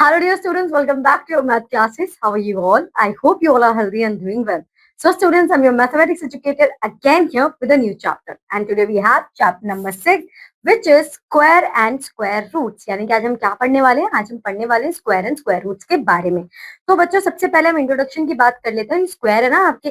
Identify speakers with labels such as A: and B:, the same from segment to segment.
A: Hello, dear students. Welcome back to your math classes. How are you all? I hope you all are healthy and doing well. So, students, I'm your mathematics educator again here with a new chapter. And today we have chapter number 6, which is square and square roots. यानी कि आज हम क्या पढ़ने वाले हैं? आज हम पढ़ने वाले हैं स्क्वायर एंड स्क्वायर रूट्स के बारे में. तो बच्चों, सबसे पहले हम इंट्रोडक्शन की बात कर लेते हैं. स्क्वायर है ना, आपके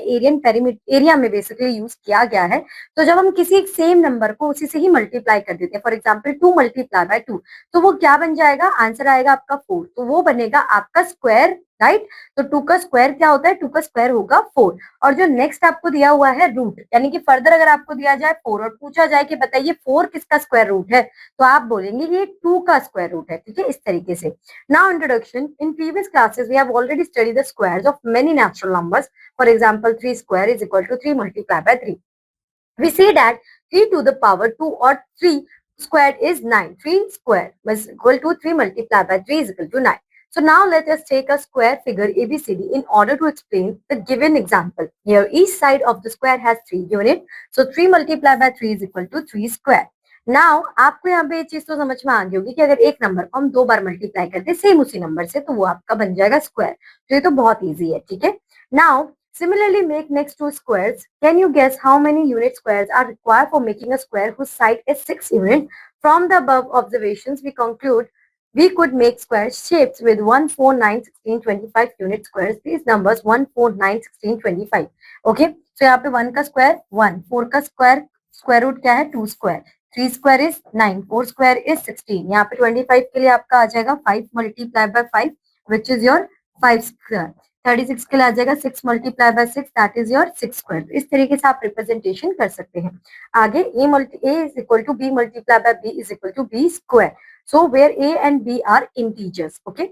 A: एरिया में बेसिकली यूज किया गया है. तो जब हम किसी एक सेम नंबर को उसी से ही मल्टीप्लाई कर देते हैं, फॉर एग्जाम्पल 2 मल्टीप्लाई बाय 2, तो वो क्या बन जाएगा? आंसर आएगा आपका 4. तो वो बनेगा आपका स्क्वायर, राइट? तो 2 का स्क्वायर क्या होता है? 2 का स्क्वायर होगा 4. और जो नेक्स्ट आपको दिया हुआ है रूट, यानी कि फर्दर अगर आपको दिया जाए 4 और पूछा जाए कि बताइए 4 किसका स्क्वायर रूट है, तो आप बोलेंगे ये 2 का स्क्वायर रूट है. ठीक है, इस तरीके से. Now introduction. In previous classes we have already studied the squares of many natural numbers. For example 3 square is equal to 3 multiply by 3. We see that 3 to the power 2 or 3 squared is 9. 3 square is equal to 3 multiplied by 3 is equal to 9. So now let us take a square figure ABCD in order to explain the given example. Here each side of the square has 3 units. So 3 multiplied by 3 is equal to 3 square. Now आपको यहाँ पे ये चीज तो समझ में आ गई होगी कि अगर एक नंबर को हम 2 बार मल्टीप्लाई करते हैं सेम उसी नंबर से, तो वो आपका बन जाएगा स्क्वायर. तो ये तो बहुत ईजी है. ठीक है. Now similarly, make next two squares. Can you guess how many unit squares are required for making a square whose side is 6 units? From the above observations, we conclude we could make square shapes with 1, 4, 9, 16, 25 unit squares. These numbers 1, 4, 9, 16, 25. Okay. So यहाँ पे 1 का square 1, 4 का square root क्या है? 2 square, 3 square is 9, 4 square is 16. यहाँ पे 25 के लिए आपका आ जाएगा 5 multiply by 5 which is your 5 square. 36 के लिए आ जाएगा 6 multiply bye 6 that is your 6 square. इस तरीके से आप रिप्रेजेंटेशन कर सकते हैं. आगे a is equal to b multiply by b is equal to b square. So where a and b are integers. Okay.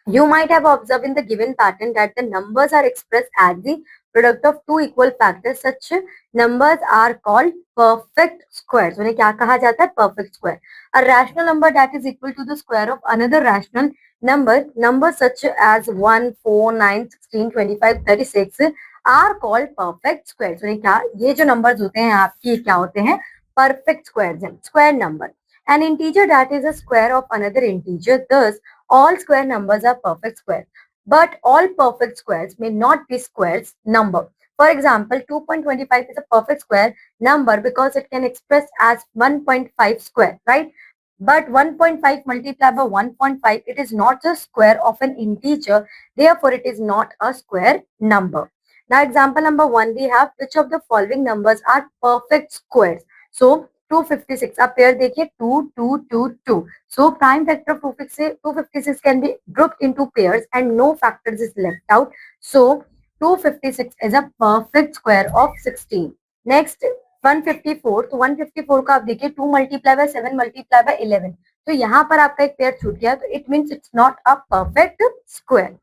A: You might have observed in the given pattern that the numbers are expressed as the product of two equal factors. Such numbers are called perfect squares. उन्हें क्या कहा जाता है? Perfect square. A rational number that is equal to the square of another rational numbers such as 1, 4, 9, 16, 25, 36 are called perfect squares. उन्हें क्या, ये जो numbers होते हैं आपकी क्या होते हैं? Perfect squares हैं. Square number. An integer that is a square of another integer. Thus, all square numbers are perfect squares, but all perfect squares may not be squares number. For example, 2.25 is a perfect square number because it can express as 1.5 square, right? But 1.5 multiplied by 1.5, it is not the square of an integer, therefore it is not a square number. Now example number 1, we have which of the following numbers are perfect squares? So 256, आप pair देखिए 2 2 2 2. So prime factor of 256 can be grouped into pairs and no factors is left out. So 256 is a perfect square of 16. Next 154, तो 154 को आप देखिए 2 multiply by 7 multiply by 11. तो यहाँ पर आपका एक पेयर छूट गया, तो it means it's not a perfect square.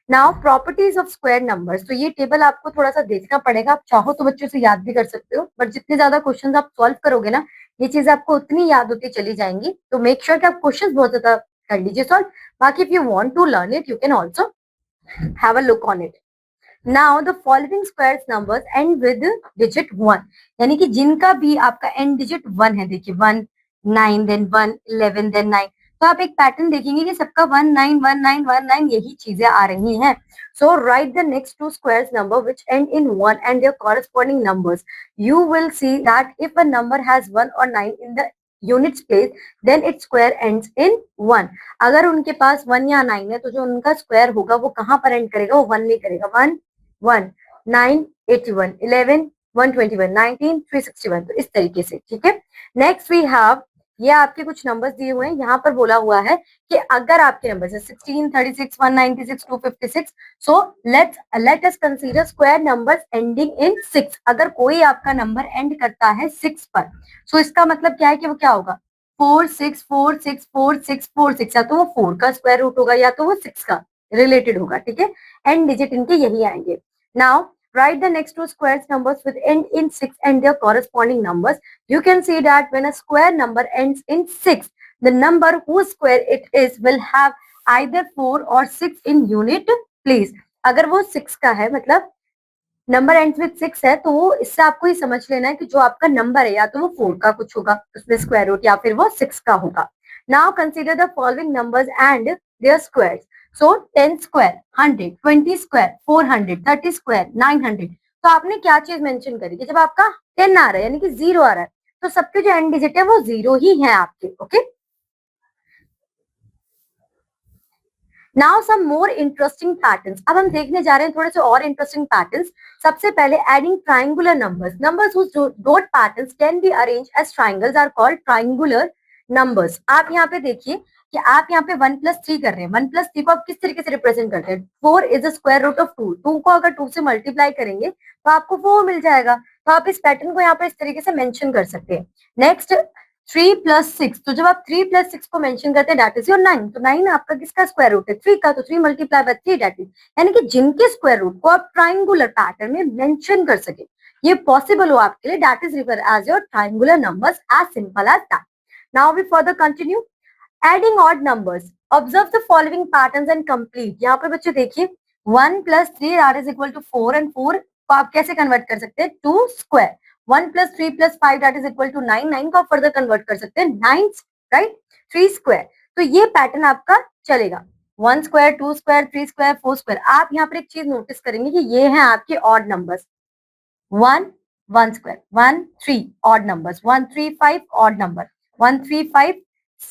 A: Now properties of square numbers. तो ये टेबल आपको थोड़ा सा देखना पड़ेगा. आप चाहो तो बच्चों से याद भी कर सकते हो, बट जितने ज्यादा क्वेश्चंस आप सॉल्व करोगे ना, ये चीजें आपको उतनी याद होती चली जाएंगी. तो मेक श्योर कि आप क्वेश्चंस बहुत ज्यादा कर लीजिए सॉल्व. बाकी if you want to learn it, you can also have a look on it. Now the following squares numbers end with digit 1, यानी कि जिनका भी आपका एंड डिजिट 1 है. देखिए 1 9 देन 1 11 देन 9. तो आप एक पैटर्न देखेंगे कि सबका 1 9 1 9 1 9 यही चीजें आ रही हैं. So write the next two squares number which end in 1 and their corresponding numbers. You will see that if a number has 1 or 9 in the units place, then its square ends in 1. अगर उनके पास 1 या 9 है, तो जो उनका square होगा वो कहाँ पर एंड करेगा? वो 1 नहीं करेगा. 1 1 9 81 11 121 19 361. तो इस तरीके से. ठीक है. नेक्स्ट वी हैव, ये आपके कुछ नंबर्स दिए हुए हैं. यहाँ पर बोला हुआ है कि अगर आपके नंबर है 16 36 196 256, so let us consider square numbers ending in 6. अगर कोई आपका नंबर एंड करता है 6 पर, सो इसका मतलब क्या है कि वो क्या होगा? 4 6 4 6 4 6 4 6. या तो वो 4 का स्क्वायर रूट होगा या तो वो 6 का रिलेटेड होगा. ठीक है. एंड डिजिट इनके यही आएंगे. Now write the next two squares numbers with end in 6 and their corresponding numbers. You can see that when a square number ends in 6, the number whose square it is will have either 4 or 6 in unit place. अगर वो 6 का है, मतलब number ends with 6 है, तो वो इससे आपको ही समझ लेना है कि जो आपका नंबर है या तो वो 4 का कुछ होगा उसमें स्क्वायर रूट, या फिर वो 6 का होगा. Now consider the following numbers and their squares. So 10 square 100, 20 square 400, 30 square 900. तो आपने क्या चीज मेंशन करी कि जब आपका 10 आ रहा है यानी कि 0 आ रहा है तो सबके जो एंड डिजिट है वो 0 ही है आपके. Okay. Now some more interesting patterns. अब हम देखने जा रहे हैं थोड़े से और इंटरेस्टिंग पैटर्न्स. सबसे पहले adding triangular numbers. Numbers whose dot patterns can be arrange as triangles are called triangular numbers. आप यहाँ पे देखिए कि आप यहाँ पे 1+3 कर रहे हैं. 1+3 को आप किस तरीके से रिप्रेजेंट करते हैं? 4 is the square root of 2. 2 को अगर 2 से मल्टीप्लाई करेंगे तो आपको 4 मिल जाएगा. तो आप इस पैटर्न को यहाँ पे इस तरीके से मेंशन कर सकते हैं. नेक्स्ट 3+6. तो जब आप 3+6 को मेंशन करते हैं दैट इज योर 9. तो 9 आपका किसका स्क्वायर रूट है? 3 का. तो 3 मल्टीप्लाई बाय 3 दैट इज, यानी कि जिनके स्क्वायर रूट को आप ट्राइंगुलर पैटर्न में मेंशन कर सके ये पॉसिबल हो आपके लिए, that is refer as your triangular numbers, as simple as that. Now we further continue. Adding odd numbers. Observe the following patterns and complete. यहाँ पे बच्चे देखिए 1+3 that is equal to 4 and 4 को आप कैसे कन्वर्ट कर सकते हैं? 2 square. 1+3+5 that is equal to 9. 9 को आप फर्दर कन्वर्ट कर सकते हैं 9, राइट. 3 स्क्वायर. तो ये पैटर्न आपका चलेगा. 1 स्क्वायर, 2 स्क्वायर, 3 स्क्वायर, 4 स्क्वायर. आप यहाँ पर एक चीज नोटिस करेंगे कि ये हैं आपके odd numbers. 1 1 square, 1 3 odd numbers, 1 3 5 odd number, 1 3 5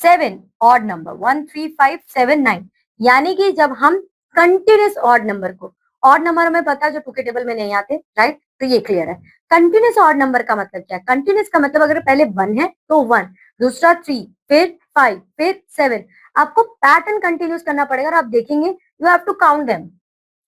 A: 7 odd number, 1 3 5 7 9. यानी कि जब हम कंटिन्यूस ऑड नंबर को, ऑड नंबर हमें पता है जो 2 के टेबल में नहीं आते, राइट. तो ये क्लियर है. कंटिन्यूस ऑड नंबर का मतलब क्या है? कंटिन्यूस का मतलब अगर पहले 1 है तो 1, दूसरा 3, फिर 5, फिर 7. आपको पैटर्न कंटिन्यूस करना पड़ेगा और आप देखेंगे you have to count them.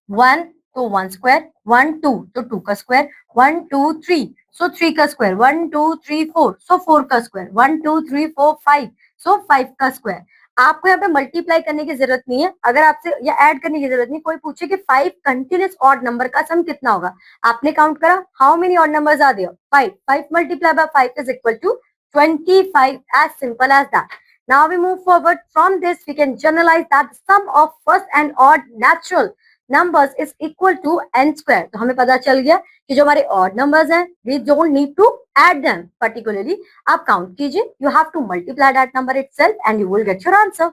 A: 1 तो 1 स्क्वायर, 1 2 तो 2 का स्क्वायर, 1 2 3 सो 3 का स्क्वायर, 1 2 3 4 सो 4 का स्क्वायर, 1 2 3 4 5 सो 5 का स्क्वायर. आपको यहाँ पे मल्टीप्लाई करने की जरूरत नहीं है, अगर आपसे या ऐड करने की जरूरत नहीं. कोई पूछे कि 5 कंटिन्यूस ऑड नंबर का सम कितना होगा, आपने काउंट करा, how many odd numbers are there? 5. 5 multiply by 5 is equal to 25, as simple as that. Now we move forward. From this we can generalize that the sum of first and odd natural numbers is equal to n square. तो हमें पता चल गया कि जो हमारे odd numbers हैं we don't need to add them particularly. आप count कीजिए, you have to multiply that number itself and you will get your answer.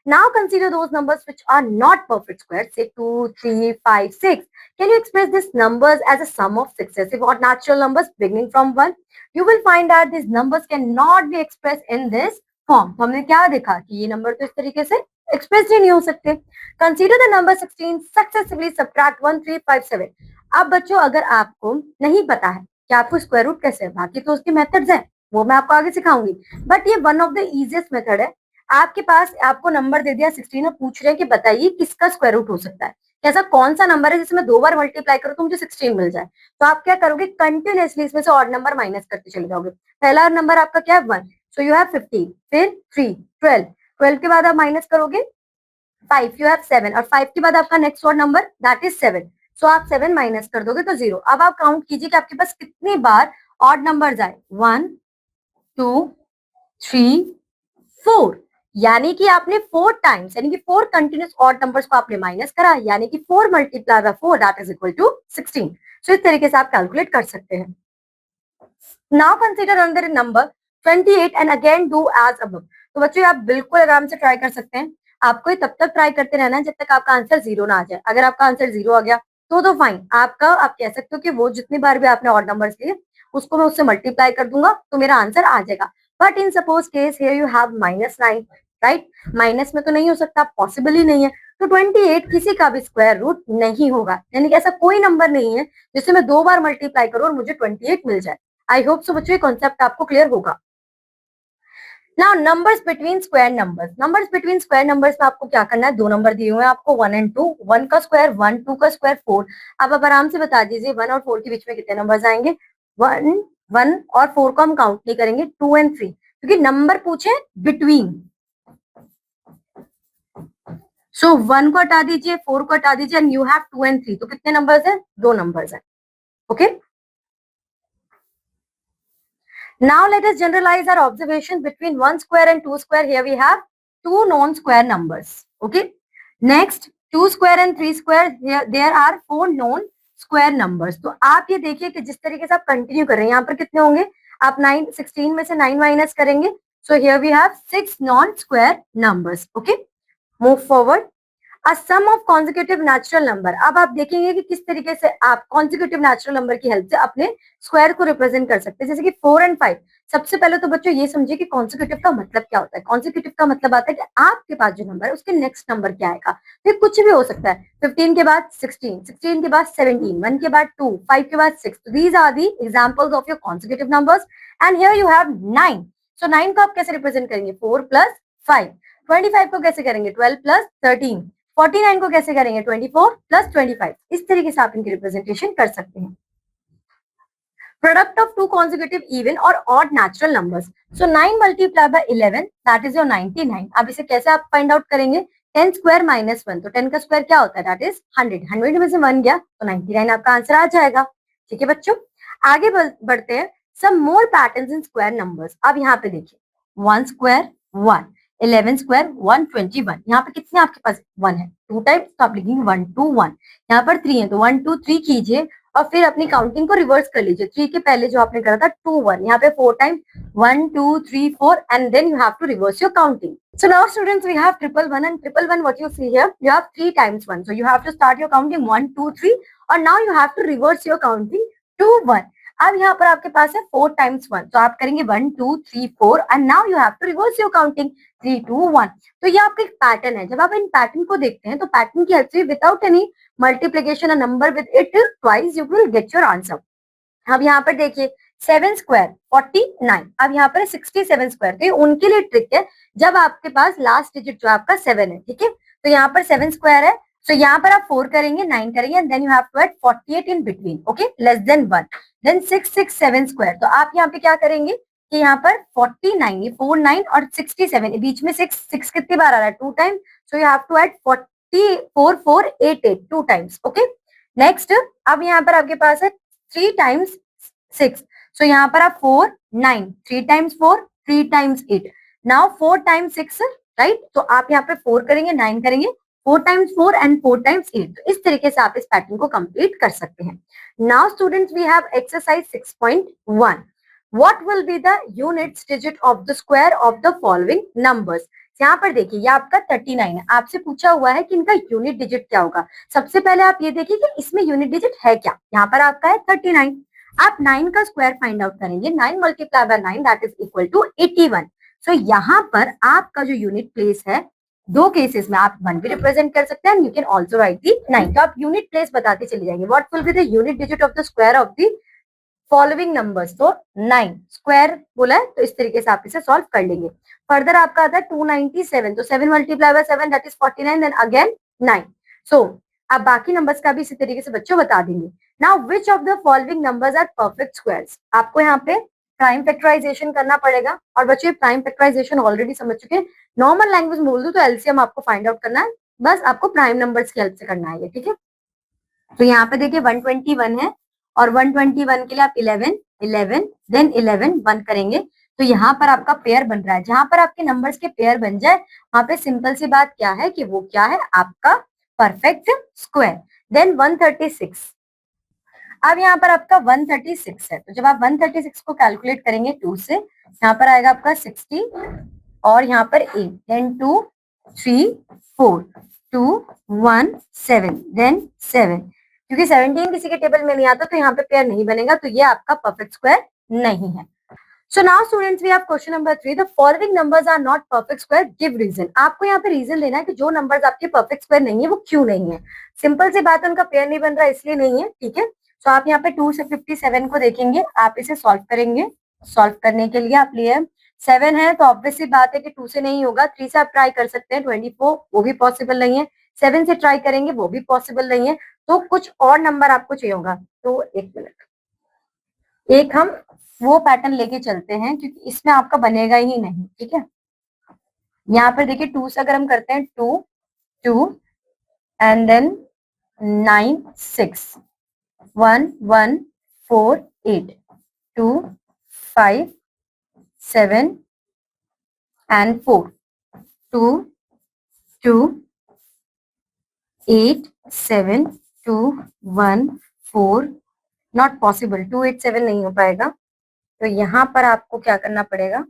A: Now consider those numbers which are not perfect squares, say 2, 3, 5, 6. Can you express these numbers as a sum of successive odd natural numbers beginning from 1? You will find that these numbers cannot be expressed in this form. तो हमने क्या देखा कि ये number तो इस तरीके से एक्सप्रेस ही नहीं हो सकते. Consider the number 16 successively subtract 1 3 5 7. अब बच्चों अगर आपको नहीं पता है कि आपको स्क्वायर रूट कैसे है, बाकी तो उसके मेथड्स हैं वो मैं आपको आगे सिखाऊंगी, बट ये one of the easiest method है. आपके पास आपको नंबर दे दिया 16 और पूछ रहे हैं कि बताइए किसका स्क्वायर रूट हो सकता है, ऐसा कौन सा नंबर है जिसमें 2 बार मल्टीप्लाई करो तो मुझे 16 मिल जाए. तो आप क्या करोगे? कंटिन्यूअसली इसमें से ऑड नंबर माइनस करते चले जाओगे. पहला नंबर आपका क्या है? 1. सो यू हैव 15, फिर 3 12, 12 के बाद आप माइनस करोगे 5, यू हैव 7 और 5 के बाद आपका next odd number that is 7. सो आप 7 माइनस कर दोगे तो 0. अब आप काउंट कीजिए कि आपके पास कितनी बार ऑड नंबर्स आए. 1 2 3 4, यानी कि आपने 4 टाइम्स यानी कि 4 कंटिन्यूस ऑड नंबर्स को आपने माइनस करा, यानी कि 4 multiply by 4 that is equal to 16. सो इस तरीके से आप कैलकुलेट कर सकते हैं. Now consider another number 28 and again do as above. तो बच्चों आप बिल्कुल आराम से ट्राई कर सकते हैं. आपको ये तब तक ट्राई करते रहना है जब तक आपका आंसर 0 ना आ जाए. अगर आपका आंसर 0 आ गया तो फाइन, आपका आप कह सकते हो कि वो जितनी बार भी आपने ऑड नंबर्स लिए उसको मैं उससे मल्टीप्लाई कर दूंगा तो मेरा आंसर आ जाएगा. But in suppose case here you have -9, right. Minus में तो नहीं हो सकता, पॉसिबल ही नहीं है. तो 28 किसी का भी स्क्वायर रूट नहीं होगा, यानी कि ऐसा कोई नंबर नहीं है जिससे मैं 2 बार मल्टीप्लाई करूं और मुझे 28 मिल जाए. आई होप सो बच्चों ये कॉन्सेप्ट आपको क्लियर होगा. Now numbers between square numbers. Numbers between square numbers में आपको क्या करना है? 2 नंबर दिए हुए हैं आपको 1 एंड 2. 1 का स्क्वायर 1, 2 का स्क्वायर 4. अब आप आराम से बता दीजिए 1 और 4 के बीच में कितने नंबर्स आएंगे? 1 1 और 4 को हम काउंट नहीं करेंगे, 2 एंड 3, क्योंकि नंबर पूछे बिटवीन. सो 1 को हटा दीजिए, 4 को हटा दीजिए एंड यू हैव 2 एंड 3. तो कितने नंबर्स हैं? 2 नंबर्स हैं. Okay. Now let us generalize our observations between 1 square and 2 square. Here we have 2 non-square numbers. Okay. Next 2 square and 3 square. Here there are 4 known square numbers. तो आप ये देखिए कि जिस तरीके से आप कंटिन्यू कर रहे हैं यहाँ पर कितने होंगे? आप 9 16 में से 9 माइनस करेंगे. So here we have 6 non-square numbers. Okay. Move forward. A sum of consecutive natural number, अब आप देखेंगे कि किस तरीके से आप कॉन्जिक्यूटिव नेचुरल नंबर की हेल्प से अपने स्क्वायर को रिप्रेजेंट कर सकते हैं, जैसे कि 4 एंड 5। सबसे पहले तो बच्चों ये समझिए कि कॉन्जिक्यूटिव का मतलब क्या होता है। कॉन्जिक्यूटिव का मतलब आता है कि आपके पास जो नंबर है उसके नेक्स्ट नंबर क्या आएगा। तो कुछ भी हो सकता है, 15 के बाद 16, 16 के बाद 17, 1 के बाद 2, 5 के बाद 6। These are the examples of your consecutive numbers. And here you have 9। So 9 को आप कैसे रिप्रेजेंट करेंगे, 4 प्लस 5। 25 को कैसे करेंगे, 12 प्लस 13। 49 को कैसे करेंगे, 24 प्लस 25। इस तरीके से आप इनकी रिप्रेजेंटेशन कर सकते हैं। Product of two consecutive even और odd natural numbers. So 9 multiply by 11, that is your 99। अब इसे कैसे आप फाइंड आउट करेंगे, 10 स्क्वायर माइनस 1, तो 10 का स्क्वायर क्या होता है, दैट इज 100। 100 में से 1 गया तो 99 आपका आंसर आ जाएगा। ठीक है बच्चों, आगे बढ़ते हैं। सम मोर पैटर्न्स इन स्क्वायर नंबर्स। अब यहाँ पे देखिए, 1 स्क्वायर 1, 11 स्क्वायर 121। यहाँ पे कितने आपके पास 1 है, 2 टाइम्स, तो आप लिखेंगे 1 2 1। यहाँ पर 3 है तो 1 2 3 कीजिए और फिर अपनी काउंटिंग को रिवर्स कर लीजिए। 3 के पहले जो आपने करा था 2 1, यहाँ पे 4 time 1 2 3 4 and then you have to reverse your counting. So now students we have triple one, and triple one what you see here, you have 3 times 1, so you have to start your counting 1 2 3 और now you have to reverse your counting 2 1। अब यहाँ पर आपके पास है 4 times 1, तो आप करेंगे 1 2 3 4 and now you have to reverse your counting 3 2 1। तो ये आपका एक पैटर्न है। जब आप इन पैटर्न को देखते हैं तो पैटर्न की हेल्प से without any multiplication a number with it twice you will get your answer. अब यहाँ पर देखिए 7 स्क्वायर 49, अब यहाँ पर 67 स्क्वायर, तो ये उनके लिए ट्रिक है जब आपके पास लास्ट डिजिट जो आपका 7 है। ठीक है, तो यहाँ पर 7 स्क्वायर है, तो यहाँ पर आप 4 करेंगे, 9 करेंगे and then you have to add 48 in between, okay, less than 1। Then 667 square, तो आप यहाँ पे क्या करेंगे कि यहाँ पर 49, ये 4 9 और 67, बीच में 6 कितनी बार आ रहा है, 2 time, so you have to add 44 4 8 8 2 times, okay. Next, अब यहाँ पर आपके पास है 3 टाइम्स 6, सो यहाँ पर आप 4 9, 3 times 4 3 times 8, now 4 times 6, right, तो आप यहाँ पे 4 करेंगे, 9 करेंगे, 4 टाइम्स 4 एंड 4 टाइम्स 8, तो इस तरीके से आप इस पैटर्न को कंप्लीट कर सकते हैं। Now students we have exercise 6.1, what will be the units digit of the square of the following numbers. यहाँ पर देखिए ये आपका 39 है, आपसे पूछा हुआ है कि इनका यूनिट डिजिट क्या होगा। सबसे पहले आप ये देखिए कि इसमें यूनिट डिजिट है क्या, यहाँ पर आपका है 39। आप 9 का स्क्वायर फाइंड आउट करेंगे, 9 multiply by 9 that is equal to 81। So यहाँ पर आपका जो यूनिट प्लेस है, दो केसेस में आप 1 भी रिप्रेजेंट कर सकते हैं, यू कैन आल्सो राइट दी 9। तो आप यूनिट प्लेस बताते चले जाएंगे, what will be the unit digit of the square of the following numbers. तो 9 स्क्वायर बोला है, तो इस तरीके से आप इसे सॉल्व कर लेंगे। फर्दर आपका आता है 297, तो 7 multiply by 7 that is 49, then again 9। So आप बाकी नंबर्स का भी इसी तरीके से बच्चों बता देंगे। Now which of the following numbers are perfect squares, आपको यहाँ पे प्राइम फैक्टराइजेशन करना पड़ेगा। और बच्चों प्राइम फैक्टराइजेशन ऑलरेडी समझ चुके हैं, नॉर्मल लैंग्वेज में बोल दो तो एलसीएम आपको फाइंड आउट करना है, बस आपको प्राइम नंबर्स की हेल्प से करना है, ठीक है। तो यहाँ पे देखिए 121 है और 121 के लिए आप 11 11 देन 11 1 करेंगे, तो यहाँ पर आपका पेयर बन रहा है। जहां पर आपके नंबर्स के पेयर बन जाए वहां पे सिंपल सी बात क्या है कि वो क्या है, आपका परफेक्ट स्क्वायर। देन 136, अब यहाँ पर आपका 136 है, तो जब आप 136 को कैलकुलेट करेंगे 2 से, यहाँ पर आएगा आपका 60 और यहाँ पर 8, देन 2 3 4 2 1 7 देन 7, क्योंकि 17 किसी के टेबल में नहीं आता तो यहाँ पे पेयर नहीं बनेगा, तो ये आपका परफेक्ट स्क्वायर नहीं है। So now students we have question number 3, the following numbers are not perfect square, give reason। आपको यहाँ पे रीजन देना है कि जो नंबर्स आपके परफेक्ट स्क्वायर नहीं है वो क्यों नहीं है। सिंपल सी बात है, उनका पेयर नहीं बन रहा इसलिए नहीं है, ठीक है। सो आप यहाँ पे 2 से 57 को देखेंगे, आप इसे सॉल्व करेंगे। सॉल्व करने के लिए आप लिए 7 है तो ऑब्वियसली बात है कि 2 से नहीं होगा, 3 से आप ट्राई कर सकते हैं, 24 वो भी पॉसिबल नहीं है, 7 से ट्राई करेंगे वो भी पॉसिबल नहीं है, तो कुछ और नंबर आपको चाहिए होगा। तो एक मिनट, एक हम वो पैटर्न लेके चलते हैं क्योंकि इसमें आपका बनेगा ही नहीं, ठीक है। यहाँ पर देखिए 2 से अगर हम करते हैं 2 2 and then 9 6 1 1 4 8 2 5 7 and 4 2 2 8 7 2 1 4, not possible, 2 8 7 नहीं हो पाएगा, तो यहाँ पर आपको क्या करना पड़ेगा,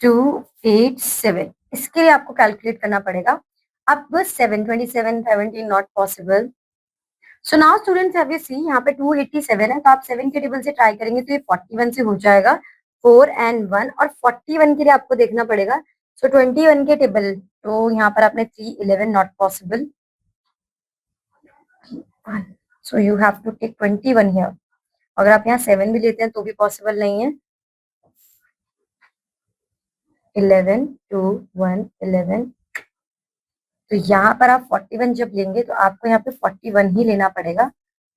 A: 287, इसके लिए आपको कैलकुलेट करना पड़ेगा। अब 727 17 not possible. So now students have you see, यहाँ पे 287 है, तो आप 7 के टेबल से ट्राई करेंगे तो ये 41 से हो जाएगा। 4 एंड 1, और 41 के लिए आपको देखना पड़ेगा। सो 21 के टेबल, तो यहाँ पर आपने 311 not possible, so you have to take 21 here. अगर आप यहाँ 7 भी लेते हैं तो भी पॉसिबल नहीं है। 11 2 1 11, तो यहाँ पर आप 41 जब लेंगे तो आपको यहाँ पे 41 ही लेना पड़ेगा।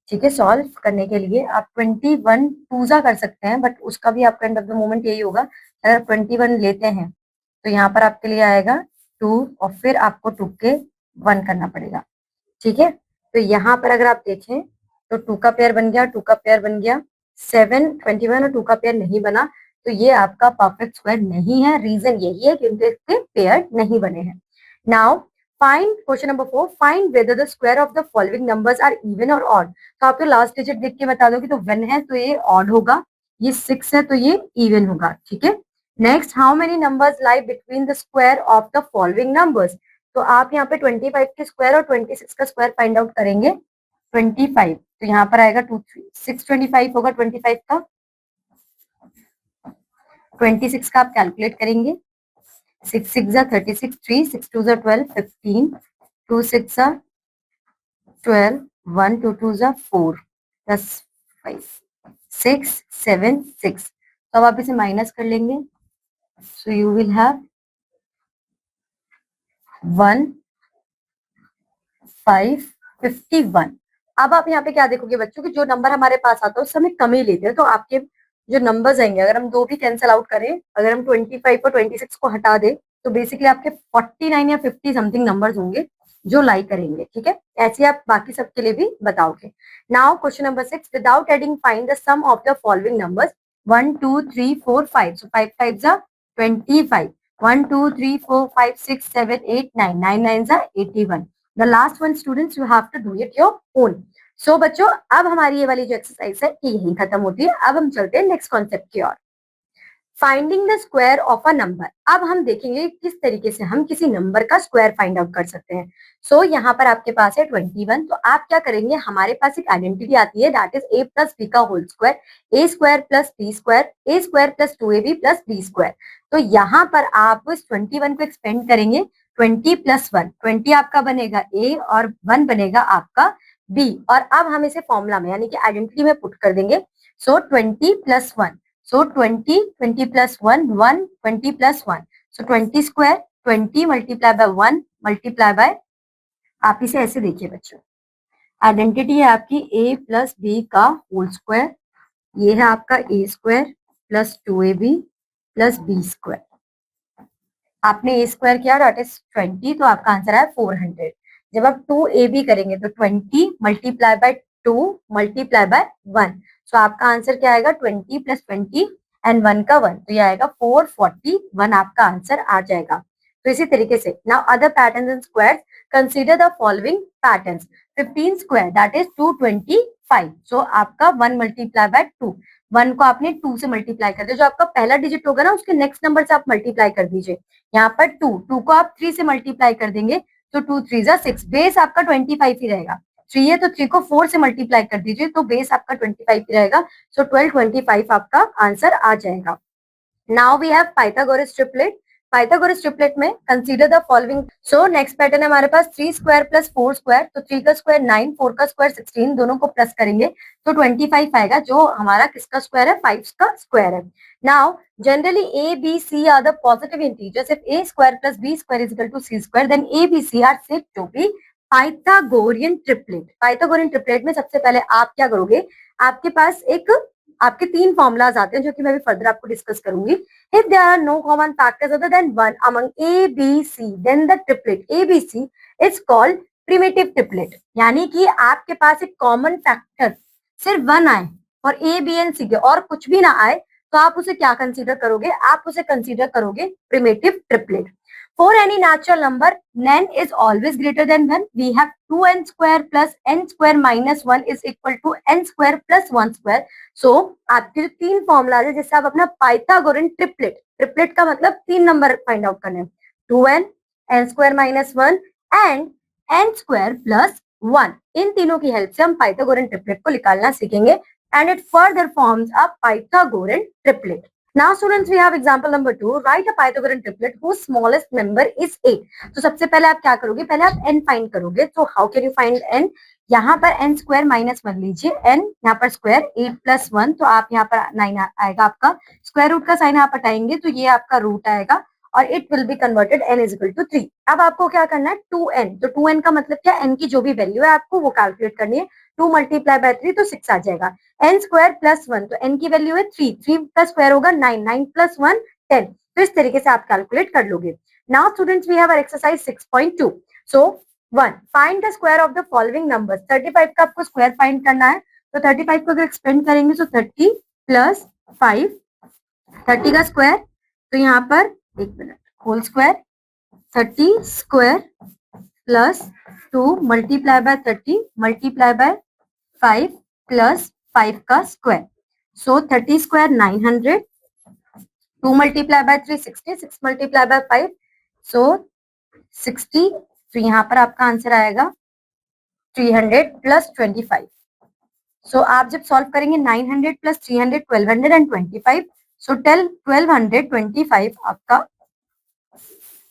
A: ठीक है, सॉल्व करने के लिए आप 21 टूजा कर सकते हैं, बट उसका भी आपका एंड ऑफ द मोमेंट यही होगा। अगर 21 लेते हैं तो यहाँ पर आपके लिए आएगा 2, और फिर आपको 2 के 1 करना पड़ेगा। ठीक है, तो यहाँ पर अगर आप देखें तो 2 का पेयर बन गया, 2 का पेयर बन गया, 7 21 और 2 का पेयर नहीं बना, तो ये आपका परफेक्ट स्क्वायर नहीं है। रीजन यही है क्योंकि इसके पेयर नहीं बने हैं। Now find question number 4, find whether the square of the following numbers are even और ऑड। तो आप तो लास्ट डिजिट देख के बता दोगे, तो 1 है तो ये ऑड होगा, ये 6 है तो ये इवन होगा। ठीक है, next, how many numbers lie between the square of the following numbers. तो आप यहाँ पे 25 के स्क्वायर और 26 का स्क्वायर फाइंड आउट करेंगे। 25, तो यहाँ पर आएगा 2 625 होगा 25 का। 26 का आप कैलकुलेट करेंगे, 6 6 जा 36, 3 6 2 जा 12, 15, 2 6 जा 12, 1 2 2 जा 4, प्लस 5 6 7 6। तो अब आप इसे माइनस कर लेंगे, सो यू विल हैव 1 5 51। अब आप यहाँ पे क्या देखोगे बच्चों कि जो नंबर हमारे पास आता है उससे हमें कम ही लेते हैं, तो आपके जो नंबर्स आएंगे, अगर हम 2 भी कैंसिल आउट करें, अगर हम 25 और 26 को हटा दें, तो बेसिकली आपके 49 या 50 समथिंग नंबर्स होंगे जो लाई करेंगे। ठीक है, ऐसे आप बाकी सबके लिए भी बताओगे। Now question number 6, without adding find the sum of the following numbers 1 2 3 4 5। So 5 5 जा 25, 1 2 3 4 5 6 7 8 9, 9 9 जा 81। The last one students you have to do it your own. So बच्चों, अब हमारी ये वाली जो एक्सरसाइज है ये यहीं खत्म होती है। अब हम चलते हैं नेक्स्ट कॉन्सेप्ट की ओर, finding the square of a number. अब हम देखेंगे किस तरीके से हम किसी नंबर का स्क्वायर फाइंड आउट कर सकते हैं। सो यहाँ पर आपके पास है 21, तो आप क्या करेंगे, हमारे पास एक आइडेंटिटी आती है that is a plus B का whole square, a square plus b square, a square plus 2ab plus b square. तो यहाँ पर आप इस 21 को एक्सपेंड करेंगे, 20 प्लस 1, 20 आपका बनेगा a और 1 बनेगा आपका b, और अब हम इसे फॉर्मूला में यानी कि आइडेंटिटी में पुट कर देंगे। सो 20 plus 1, so 20 20 plus 1 1 20 plus 1, so 20 square 20 multiply by 1 multiply by, आप इसे ऐसे देखिए बच्चों, आइडेंटिटी है आपकी a प्लस बी का होल स्क्वायर, ये है आपका a square plus 2ab plus b square. आपने a स्क्वायर किया दैट इज 20, तो आपका आंसर है 400। जब आप 2ab करेंगे तो 20 मल्टीप्लाई बाय 2 मल्टीप्लाई बाय 1, सो आपका आंसर क्या आएगा 20 प्लस 20 एंड 1 का 1, तो ये आएगा 441, आपका आंसर आ जाएगा। तो इसी तरीके से now other patterns and squares, consider the following patterns. 15 square that is 225, सो आपका 1 मल्टीप्लाई बाय 2, 1 को आपने 2 से मल्टीप्लाई कर दिया, जो आपका पहला डिजिट होगा ना उसके नेक्स्ट नंबर से आप मल्टीप्लाई कर दीजिए। यहाँ पर 2 को आप 3 से मल्टीप्लाई कर देंगे, तो 2 3 जा 6, बेस आपका 25 ही रहेगा। 3 है तो 3 को 4 से मल्टीप्लाई कर दीजिए, तो बेस आपका 25 ही रहेगा। सो 1225 आपका आंसर आ जाएगा। Now we have Pythagoras triplet. Pythagoras triplet में consider the following. So next pattern है हमारे पास 3 स्क्वायर प्लस 4 स्क्वायर, तो 3 का स्क्वायर 9, 4 का स्क्वायर 16, दोनों को प्लस करेंगे तो 25 आएगा, जो हमारा किसका स्क्वायर है 5 का स्क्वायर है। Now generally a b c are the positive integers, if a square plus b square is equal to c square, then a b c are said to be Pythagorean triplet. Pythagorean triplet में सबसे पहले आप क्या करोगे, आपके पास एक आपके 3 formulas आते हैं जो कि मैं भी फर्दर आपको डिस्कस करूंगी। If there are no common factors other than 1 among A B C, then the triplet A B C is called primitive triplet. यानी कि आपके पास एक कॉमन फैक्टर सिर्फ 1 आए और ए बी एंड सी के और कुछ भी ना आए, तो आप उसे क्या कंसीडर करोगे, आप उसे कंसीडर करोगे primitive triplet. For any natural number, n is always greater than 1. We have 2n square plus n square minus 1 is equal to n square plus 1 square. So आपके जो तीन फॉर्मूला है जिससे आप अपना पाइथागोरन ट्रिपलेट, ट्रिपलेट का मतलब तीन नंबर फाइंड आउट करने हैं, 2n, n square minus 1 and n square plus 1. इन तीनों की हेल्प से हम पाइथागोरन ट्रिपलेट को निकालना सीखेंगे and it further forms a Pythagorean triplet. Now students, we have example number 2. Write a Pythagorean triplet whose smallest member is 8. तो सबसे पहले आप क्या करोगे, पहले आप n फाइंड करोगे. तो how can you find n? यहाँ पर n स्क्वायर माइनस 1 लीजिए, n यहाँ पर स्क्वायर 8 प्लस 1, तो आप यहाँ पर 9 आएगा आपका. स्क्वायर रूट का साइन आप हटाएंगे तो ये आपका रूट आएगा और it will be converted n is equal to 3. अब आपको क्या करना है, 2n. तो 2n का मतलब क्या, n की जो भी वैल्यू है आपको वो कैलकुलेट करनी है. 2 मल्टीप्लाई बाय 3 तो 6 आ जाएगा. n स्क्वायर प्लस 1, तो n की वैल्यू है 3, 3 का स्क्वायर होगा 9, 9 प्लस 1 10. तो इस तरीके से आप कैलकुलेट कर लोगे. Now students, we have our exercise 6.2. So 1, find the square of the following numbers. 35 का आपको स्क्वायर फाइंड करना है. तो 35 को अगर एक्सपेंड करेंगे तो 30 प्लस 5, 30 का स्क्वायर, तो यहाँ पर एक minute, whole square 30 square plus 2 multiply by 30 multiply by 5 plus 5 का square. So 30 square 900, 2 multiply by 3 60, 6 multiply by 5 so 60. तो यहाँ पर आपका आंसर आएगा 300 प्लस 25. सो आप जब सॉल्व करेंगे 900 प्लस 300 1225, सो 1225 आपका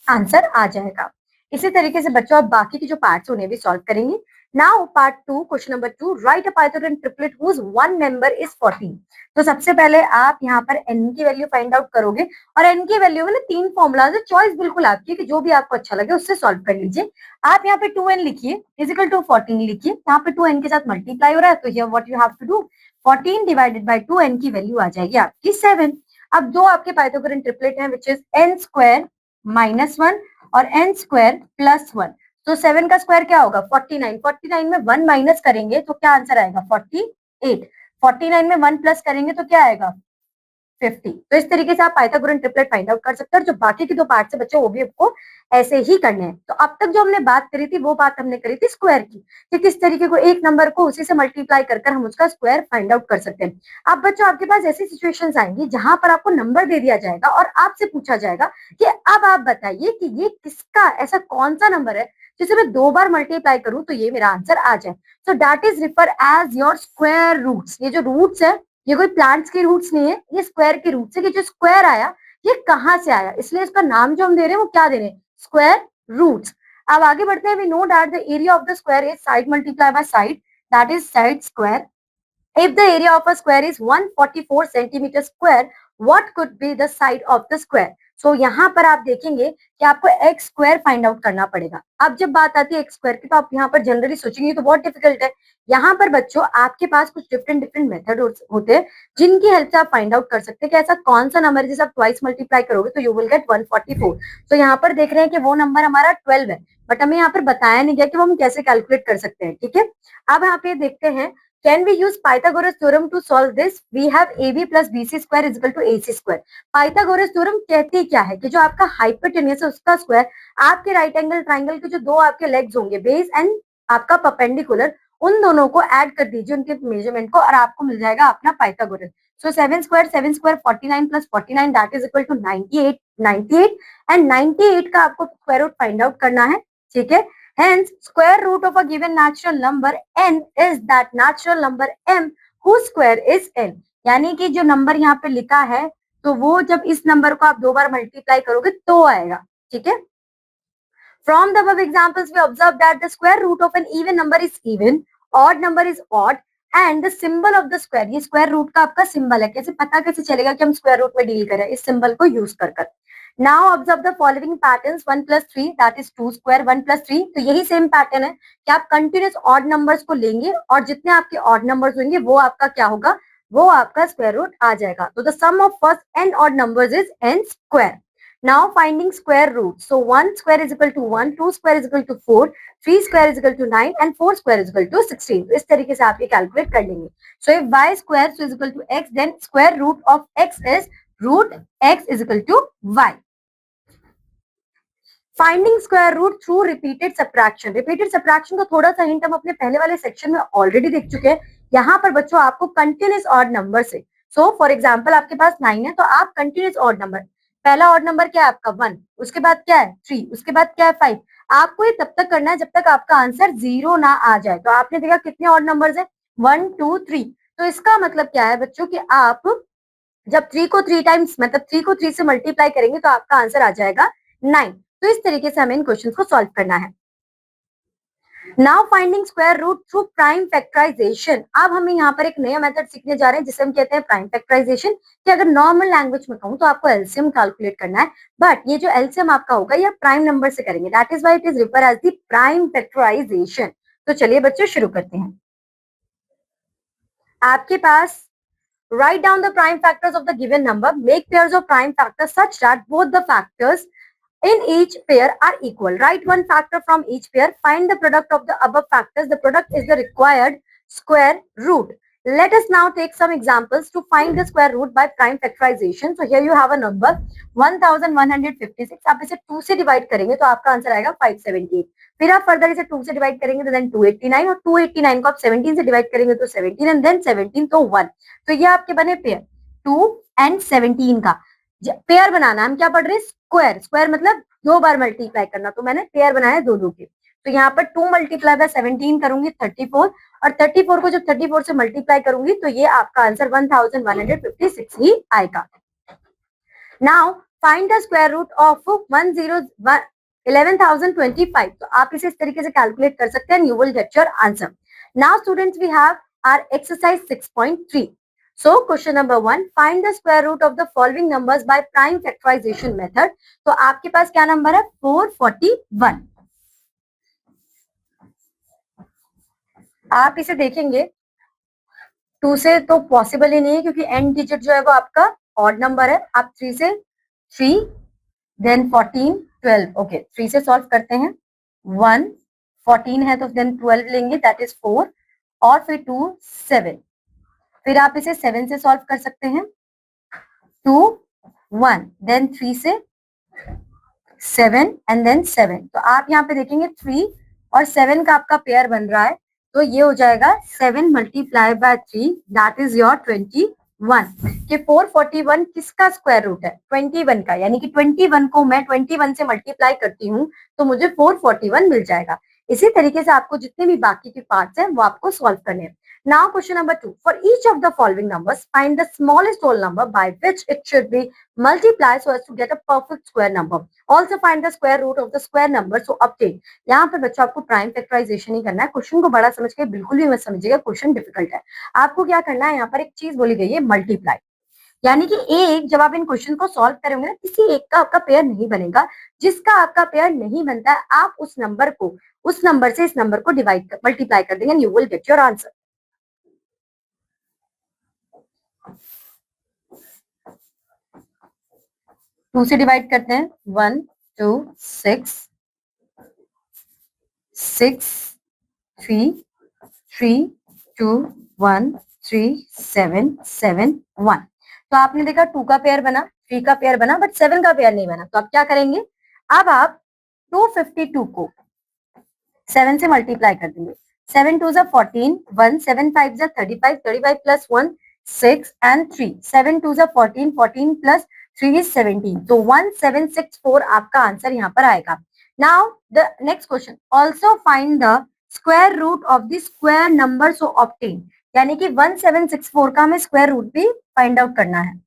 A: आंसर आ जाएगा. इसी तरीके से बच्चों आप बाकी की जो पार्ट्स उन्हें भी सॉल्व करेंगे. Now part 2, question number 2, write a Pythagorean triplet whose one member is 14. तो सबसे पहले आप यहाँ पर n की वैल्यू फाइंड आउट करोगे और n की वैल्यू में ना तीन फॉर्मुलाज है, चॉइस बिल्कुल आपकी कि जो भी आपको अच्छा लगे उससे सॉल्व कर लीजिए. आप यहाँ पे 2n लिखिए इजिकल टू 14 लिखिए, यहाँ पे 2n के साथ मल्टीप्लाई हो रहा है तो here what you have to do, 14 divided by 2n की वैल्यू आ जाएगी आपकी 7. अब दो आपके पाइथागोरन ट्रिपलेट है which is n square minus 1 और n स्क्वायर प्लस 1. तो 7 का स्क्वायर क्या होगा 49, 49 में 1 माइनस करेंगे तो क्या आंसर आएगा 48, 49 में 1 प्लस करेंगे तो क्या आएगा 50. तो इस तरीके से आप पाइथागोरन ट्रिपलेट फाइंड आउट कर सकते हैं. और जो बाकी की दो पार्ट है बच्चों वो भी आपको ऐसे ही करने हैं. तो अब तक जो हमने बात करी थी वो बात हमने करी थी स्क्वायर की, कि किस तरीके को एक नंबर को उसी से मल्टीप्लाई कर हम उसका स्क्वायर फाइंड आउट कर सकते हैं. अब बच्चों आपके पास ऐसी सिचुएशंस आएंगी जहां पर आपको नंबर दे दिया जाएगा और आपसे पूछा जाएगा कि अब आप बताइए कि ये किसका ऐसा कौन सा नंबर है जिसे मैं 2 बार मल्टीप्लाई करूं तो ये मेरा आंसर आ जाए. So that is refer as your square roots. ये जो रूट्स है ये कोई प्लांट्स के रूट्स नहीं है, ये स्क्वायर के रूट्स है. कि जो स्क्वायर आया ये कहां से आया, इसलिए इसका नाम जो हम दे रहे हैं वो क्या दे रहे हैं, स्क्वायर रूट्स. अब आगे बढ़ते हैं. We know that the area of the square is side multiply by side, that is side square. If the area of a square is 144 centimeter square, what could be the side of the square? So यहाँ पर आप देखेंगे कि आपको x square find out करना पड़ेगा. अब जब बात आती है x स्क्वायर की तो आप यहाँ पर जनरली सोचेंगे तो बहुत डिफिकल्ट है. यहाँ पर बच्चों आपके पास कुछ डिफरेंट डिफरेंट मेथड होते हैं जिनकी हेल्प से आप फाइंड आउट कर सकते हैं कि ऐसा कौन सा नंबर है जिसे आप ट्वाइस मल्टीप्लाई करोगे तो यू विल गेट 144. तो यहाँ पर देख रहे हैं कि वो नंबर हमारा 12 है, बट हमें यहाँ पर बताया नहीं गया कि वो हम कैसे कैलकुलेट कर सकते हैं. ठीक है, अब यहाँ पे देखते हैं. Can we use Pythagoras theorem to solve this? We have AB plus BC square is equal to AC square. Pythagoras theorem कहती क्या है कि जो आपका हाइपोटेन्यूस है उसका स्क्वायर आपके राइट एंगल ट्राइंगल के जो दो आपके लेग्स होंगे बेस एंड आपका परपेंडिकुलर, उन दोनों को ऐड कर दीजिए उनके मेजरमेंट को और आपको मिल जाएगा अपना पाइथागोरस. सो 7 स्क्वायर 49 प्लस 49 that is equal to 98 and 98 का आपको स्क्वायर रूट फाइंड आउट करना है. ठीक है, hence square root of a given natural number n is that natural number m whose square is n. यानी कि जो नंबर यहाँ पे लिखा है तो वो जब इस नंबर को आप 2 बार मल्टीप्लाई करोगे तो आएगा. ठीक है, from the above examples we observe that the square root of an even number is even, odd number is odd and the symbol of the square, ये square root का आपका सिंबल है. कैसे पता कैसे चलेगा कि हम स्क्वायर रूट में डील करें, इस सिंबल को यूज कर. Now observe the following patterns 1 plus 3 that is 2 square 1 plus 3. तो यही सेम पैटर्न है कि आप कंटिन्यूस ऑड नंबर्स को लेंगे और जितने आपके ऑड नंबर्स होंगे वो आपका क्या होगा, वो आपका स्क्वायर रूट आ जाएगा. तो the sum of first n odd numbers is n square. Now finding square root. So 1 square is equal to 1, 2 square is equal to 4, 3 square is equal to 9 and 4 square is equal to 16. तो इस तरीके से आप ये calculate कर लेंगे. So if y square is equal to x then square root of x is root x is equal to y. Finding square root through repeated subtraction. Repeated subtraction का थोड़ा सा हिंट हम अपने पहले वाले सेक्शन में ऑलरेडी देख चुके हैं। यहाँ पर बच्चों आपको कंटिन्यूस ऑड नंबर से, सो फॉर एग्जाम्पल आपके पास 9 है तो आप कंटिन्यूस ऑड नंबर, पहला ऑड नंबर क्या है आपका 1, उसके बाद क्या है 3, उसके बाद क्या है 5, आपको ये तब तक करना है जब तक आपका आंसर 0 ना आ जाए। तो आपने देखा कितने ऑड नंबर्स है 1 2 3, तो इसका मतलब क्या है बच्चों कि आप जब 3 को 3 टाइम्स मतलब 3 को 3 से मल्टीप्लाई करेंगे तो आपका आंसर आ जाएगा 9। तो इस तरीके से हमें इन क्वेश्चंस को सॉल्व करना है। Now finding square root through prime factorisation. अब हमें यहाँ पर एक नया मेथड सीखने जा रहे हैं जिसे हम कहते हैं प्राइम फैक्टराइजेशन। कि अगर नॉर्मल लैंग्वेज में कहूँ तो आपको एलसीएम कैलकुलेट करना है, बट ये जो एलसीएम आपका होगा ये प्राइम नंबर से करेंगे, that is why it is refer as the prime factorisation. तो चलिए बच्चों शुरू करते हैं। आपके पास write down the prime factors of the given number, make pairs of prime factors such that both the factors in each pair are equal. Write one factor from each pair. Find the product of the above factors. The product is the required square root. Let us now take some examples to find the square root by prime factorization. So here you have a number 1156. आप इसे 2 से divide करेंगे तो आपका answer आएगा 578. फिर आप further इसे 2 से डिवाइड करेंगे तो देन 289, और 289 को आप 17 से डिवाइड करेंगे तो 17 एंड देन 17 तो 1। तो ये आपके बने पेयर 2 एंड 17 का पेयर बनाना। हम क्या पढ़ रहे हैं स्क्वायर, स्क्वायर मतलब 2 बार मल्टीप्लाई करना, तो मैंने पेयर बनाया 2 के। तो यहाँ पर 2 मल्टीप्लाई बाय 17 करूंगी 34, और 34 को जब 34 से मल्टीप्लाई करूंगी तो ये आपका आंसर 1156 ही आएगा। Now find the square root of 11,025। तो आप इसे इस तरीके से कैलकुलेट कर सकते हैं, you will get your answer. Now students we have our exercise 6.3. So question number 1, find the square root of the following numbers by prime factorization method. तो आपके पास क्या नंबर है 441। आप इसे देखेंगे 2 से तो पॉसिबल ही नहीं है क्योंकि एंड डिजिट जो है वो आपका ऑड नंबर है। आप 3 से 3 देन 14 12, ओके 3 से सॉल्व करते हैं 1 14 है तो देन 12 लेंगे दैट इज 4, और फिर 2 7, फिर आप इसे 7 से सॉल्व कर सकते हैं 2 1, देन 3 से 7 एंड देन 7। तो आप यहाँ पे देखेंगे 3 और 7 का आपका पेयर बन रहा है, तो ये हो जाएगा 7 multiply by 3 that is your 21। कि 441 किसका स्क्वायर रूट है 21 का, यानी कि 21 को मैं 21 से मल्टीप्लाई करती हूँ तो मुझे 441 मिल जाएगा। इसी तरीके से आपको जितने भी बाकी के पार्ट्स हैं वो आपको सॉल्व करने हैं। Now question number 2, for each of the following numbers find the smallest whole number by which it should be multiplied so as to get a perfect square number. Also find the square root of the square number so obtain. यहाँ पे बच्चों आपको prime factorisation ही करना है। Question को बड़ा समझ के बिल्कुल भी मत समझिएगा, क्वेश्चन डिफिकल्ट है। आपको क्या करना है, यहाँ पर एक चीज बोली गई है मल्टीप्लाई, यानी कि एक जब आप इन क्वेश्चन को सॉल्व करेंगे ना किसी एक का आपका पेयर नहीं बनेगा। जिसका आपका पेयर नहीं बनता है आप उस नंबर से इस नंबर को डिवाइड मल्टीप्लाई कर देंगे, you will get your answer. Two से डिवाइड करते हैं 1 2 6 6 3 3 2 1 3 7 7 1। तो आपने देखा 2 का पेयर बना, 3 का पेयर बना, बट 7 का पेयर नहीं बना। तो आप क्या करेंगे, अब आप 252 को 7 से मल्टीप्लाई कर देंगे। 7 2 14, 1 7 5 35, 35 प्लस 1 6 एंड 3, 7 2 14, 14 प्लस 3 is 17, तो 1764 आपका आंसर यहाँ पर आएगा। Now the next question, also find the square root of the square number so obtain, यानी कि 1764 का हमें स्क्वायर रूट भी फाइंड आउट करना है।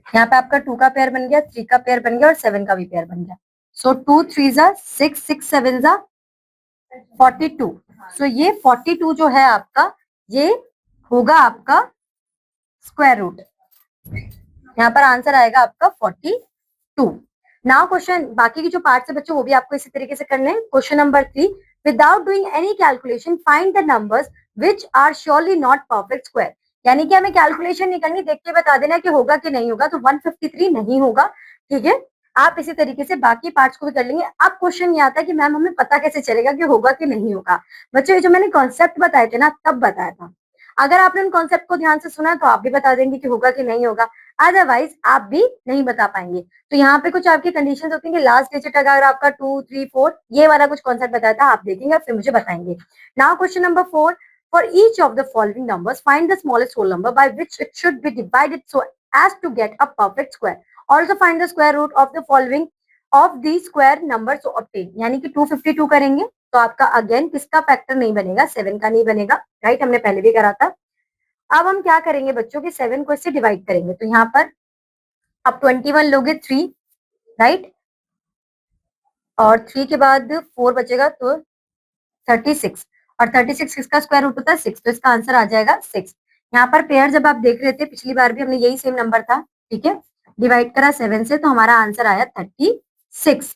A: यहाँ पे आपका 2 का पेयर बन गया, 3 का पेयर बन गया और 7 का भी पेयर बन गया। सो 2 3 6 6 7 42। सो ये 42 जो है आपका ये होगा आपका स्क्वायर रूट, यहाँ पर आंसर आएगा आपका 42। नाउ क्वेश्चन बाकी की जो पार्ट्स है बच्चों वो भी आपको इसी तरीके से करने हैं। Question number 3, without doing any calculation find the numbers which are surely not perfect square. यानी कि हमें कैलकुलेशन नहीं करनी, देख के बता देना कि होगा कि नहीं होगा। तो 153 नहीं होगा, ठीक है। आप इसी तरीके से बाकी पार्ट्स को भी कर लेंगे। अब क्वेश्चन ये आता है कि मैम हमें पता कैसे चलेगा कि होगा कि नहीं होगा। बच्चों ये जो मैंने कॉन्सेप्ट बताए थे ना, तब बताया था। अगर आपने उन कॉन्सेप्ट को ध्यान से सुना तो आप भी बता देंगे कि होगा कि नहीं होगा, अदरवाइज आप भी नहीं बता पाएंगे। तो यहाँ पे कुछ आपकी कंडीशंस होती है कि लास्ट डिजिट अगर आपका 2, 3, 4 ये वाला कुछ कॉन्सेप्ट बताया था, आप देखेंगे फिर मुझे बताएंगे। Now question number 4, for each of the following numbers find the smallest whole number by which it should be divided so as to get a perfect square. Also find the square root of the following of the square numbers to obtain। यानी कि 252 करेंगे तो आपका again किसका factor नहीं बनेगा, 7 का नहीं बनेगा, राइट। हमने पहले भी करा था। अब हम क्या करेंगे बच्चों के 7 को इससे डिवाइड करेंगे। तो यहाँ पर अब 21 लोगे 3, राइट, और 3 के बाद 4 बचेगा तो 36, और 36 किसका स्क्वायर रूट होता है, 6। तो इसका आंसर आ जाएगा 6। यहाँ पर पेयर जब आप देख रहे थे पिछली बार भी हमने यही सेम नंबर था, ठीक है, डिवाइड करा 7 से तो हमारा आंसर आया 36,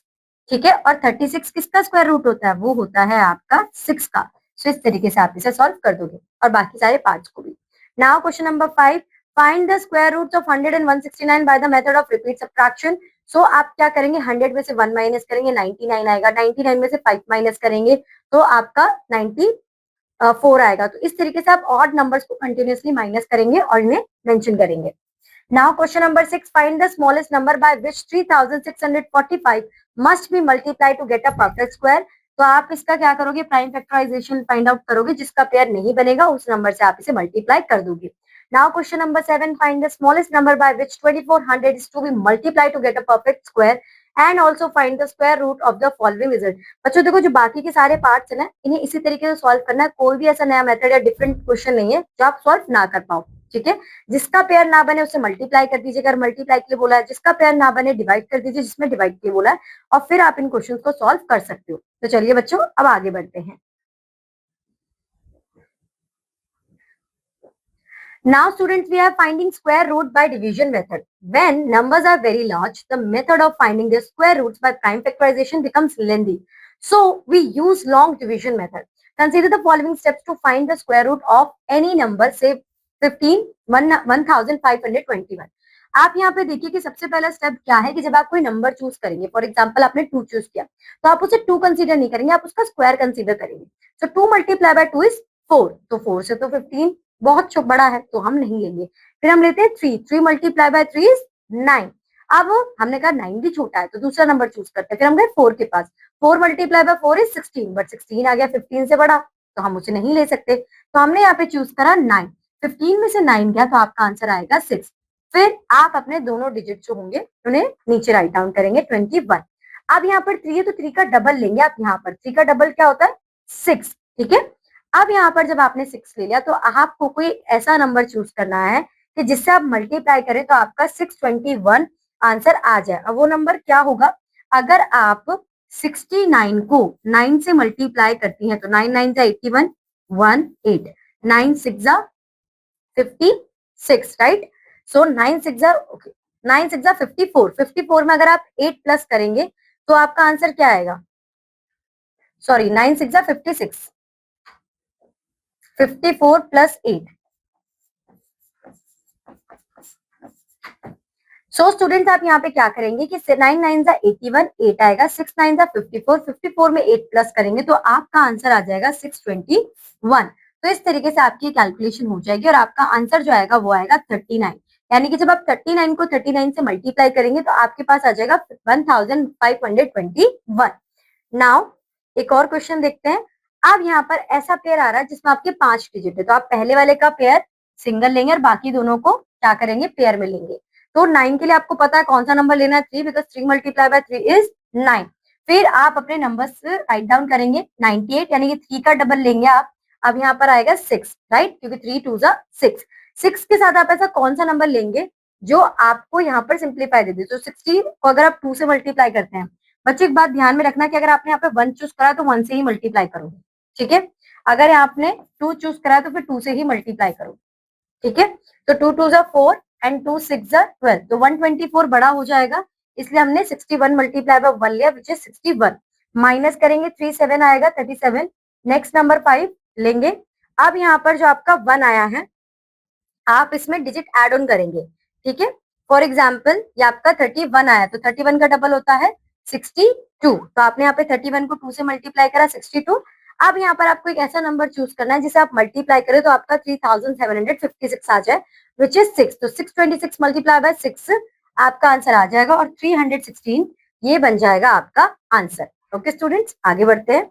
A: ठीक है। और 36 किसका स्क्वायर रूट होता है, वो होता है आपका 6 का। तो इस तरीके से आप इसे सॉल्व कर दोगे और बाकी सारे पार्ट्स को भी। Now question number 5, find the square roots of 100 and 169 by the method of repeat subtraction. So आप क्या करेंगे, 100 में से 1 माइनस करेंगे, 99 आएगा, 99 में से 5 माइनस करेंगे तो आपका 94 आएगा। तो इस तरीके से आप ऑड नंबर्स को कंटिन्यूअसली माइनस करेंगे और इन्हें मेंशन करेंगे। Now question number 6, find the smallest number by which 3645 must be multiply to get a perfect square. तो आप इसका क्या करोगे, प्राइम फैक्टराइजेशन फाइंड आउट करोगे, जिसका पेयर नहीं बनेगा उस नंबर से आप इसे मल्टीप्लाई कर दोगे। Now question number 7, find the smallest number by which 2400 is to be multiply to get a perfect square and also find the square root of the following result. बच्चों देखो जो बाकी के सारे पार्ट्स है ना, इन्हें इसी तरीके से सॉल्व करना है। कोई भी ऐसा नया मेथड या डिफरेंट क्वेश्चन नहीं है जो आप सॉल्व ना कर पाओ, ठीक है। जिसका पेयर ना बने उससे मल्टीप्लाई कर दीजिए, अगर मल्टीप्लाई के लिए बोला है। जिसका पेयर ना बने डिवाइड कर दीजिए, जिसमें डिवाइड के लिए बोला है, और फिर आप इन क्वेश्चन को सॉल्व कर सकते हो। तो चलिए बच्चों अब आगे बढ़ते हैं। Now students, we are finding square root by division method. When numbers are very large, the method of finding their square roots by prime factorization becomes lengthy. So we use long division method. Consider the following steps to find the square root of any number, say 15, 1521। आप यहाँ पे देखिए कि सबसे पहला step क्या है कि जब आप कोई नंबर चूज करेंगे, फॉर एग्जाम्पल आपने 2 चूज किया, तो आप उसे 2 कंसीडर नहीं करेंगे, आप उसका स्क्वायर कंसीडर करेंगे। सो 2 मल्टीप्लाई बाय 2 इज 4, तो 4 से तो 15 बहुत बड़ा है तो हम नहीं लेंगे। फिर हम लेते हैं 3, 3 मल्टीप्लाई बाय 3 इज 9। अब हमने कहा 9 भी छोटा है तो दूसरा नंबर चूज करते हैं। फिर हम गए 4 के पास, 4 मल्टीप्लाई बाय 4 इज 16, बट 16 आ गया 15 से बड़ा तो हम उसे नहीं ले सकते। तो हमने यहाँ पे चूज करा 9, 15 में से 9 गया तो आपका आंसर आएगा 6। फिर आप अपने दोनों डिजिट जो होंगे उन्हें नीचे राइट डाउन करेंगे 21। अब यहाँ पर 3 है तो 3 का डबल लेंगे आप। यहाँ पर 3 का डबल क्या होता है, 6, ठीक है। अब यहाँ पर जब आपने 6 ले लिया तो आपको कोई ऐसा नंबर चूज करना है कि जिससे आप मल्टीप्लाई करें तो आपका 621 आंसर आ जाए। अब वो नंबर क्या होगा, अगर आप 69 को 9 से मल्टीप्लाई करती हैं तो 9 9 जा 81, 18, 9 6 जा 56, राइट। सो 9 6 जा ओके 9 6 जा 54, 54 में अगर आप 8 प्लस करेंगे तो आपका आंसर क्या आएगा, सॉरी 9 6 जा 56, 54 प्लस 8। सो स्टूडेंट्स आप यहाँ पे क्या करेंगे कि 9 9 जा 81, 8 आएगा, 6 9 जा 54, 54 में 8 प्लस करेंगे तो आपका आंसर आ जाएगा 621। तो इस तरीके से आपकी कैलकुलेशन हो जाएगी और आपका आंसर जो आएगा वो आएगा 39। यानी कि जब आप 39 को 39 से मल्टीप्लाई करेंगे तो आपके पास आ जाएगा 1521। नाउ एक और क्वेश्चन देखते हैं। अब यहाँ पर ऐसा पेयर आ रहा है जिसमें आपके 5 डिजिट है, तो आप पहले वाले का पेयर सिंगल लेंगे और बाकी दोनों को क्या करेंगे, पेयर में लेंगे। तो 9 के लिए आपको पता है कौन सा नंबर लेना है, 3, बिकॉज 3 मल्टीप्लाई बाय 3 इज 9। फिर आप अपने नंबर्स राइट डाउन करेंगे 98, यानी कि 3 का डबल लेंगे आप। अब यहाँ पर आएगा 6, राइट, क्योंकि 3 2 जा 6। 6 के साथ आप ऐसा कौन सा नंबर लेंगे जो आपको यहाँ पर सिंप्लीफाई दे दे। तो 60 को अगर आप 2 से मल्टीप्लाई करते हैं, बच्चे एक बात ध्यान में रखना कि अगर आपने यहाँ पे 1 चूज करा तो 1 से ही मल्टीप्लाई करोगे, ठीक है। अगर आपने 2 चूज करा तो फिर 2 से ही मल्टीप्लाई करो, ठीक है। तो 2 2 जा 4 एंड 2 6 जा 12, तो 124 बड़ा हो जाएगा, इसलिए हमने 61 मल्टीप्लाई बाय 1 लिया विच इज 61। माइनस करेंगे 3 7 आएगा 37। नेक्स्ट नंबर 5 लेंगे। अब यहाँ पर जो आपका 1 आया है आप इसमें डिजिट एड ऑन करेंगे, ठीक है। फॉर एग्जाम्पल ये आपका 31 आया तो 31 का डबल होता है 62, तो आपने यहाँ पे 31 को 2 से मल्टीप्लाई करा 62। अब यहाँ पर आपको एक ऐसा नंबर चूज करना है जिसे आप मल्टीप्लाई करें तो आपका 3756 आ जाए, विच इज 6। तो 626 मल्टीप्लाई बाय 6 आपका आंसर आ जाएगा और 316 ये बन जाएगा आपका आंसर। ओके स्टूडेंट्स, आगे बढ़ते हैं।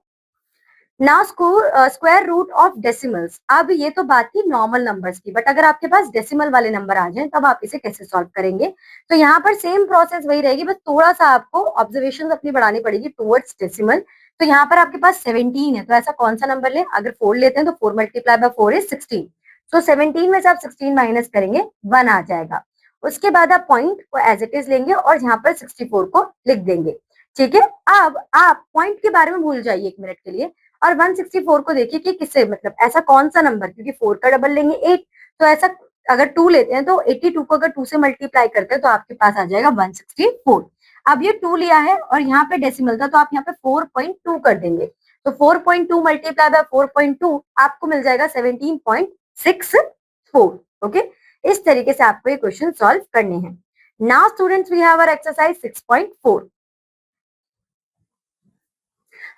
A: Now square root of decimals. अब ये तो बात थी नॉर्मल नंबर्स की, बट अगर आपके पास डेसिमल वाले नंबर आ जाएं तब आप इसे कैसे सॉल्व करेंगे। तो यहाँ पर सेम प्रोसेस वही रहेगी, बस थोड़ा सा आपको ऑब्जर्वेशन अपनी बढ़ानी पड़ेगी टुवर्ड्स डेसिमल। तो यहाँ पर आपके पास 17 है, तो ऐसा कौन सा नंबर ले, अगर 4 लेते हैं तो 4 मल्टीप्लाई बाय 4 इज 16। तो 17 में से आप 16 माइनस करेंगे 1 आ जाएगा। उसके बाद आप पॉइंट को एज इट इज लेंगे और यहाँ पर 64 को लिख देंगे, ठीक है। अब आप पॉइंट के बारे में भूल जाइए 1 मिनट के लिए और 164 को देखिए कि किससे, मतलब ऐसा कौन सा नंबर, क्योंकि 4 का डबल लेंगे 8, तो ऐसा अगर 2 लेते हैं तो 82 को अगर 2 से मल्टीप्लाई करते हैं तो आपके पास आ जाएगा 164। अब ये 2 लिया है और यहाँ पे डेसिमल था तो आप यहाँ पे 4.2 कर देंगे, तो 4.2 मल्टीप्लाई बाय 4.2 आपको मिल जाएगा 17.64। ओके, इस तरीके से आपको ये क्वेश्चन सॉल्व करने हैं। Now students we have our exercise 6.4।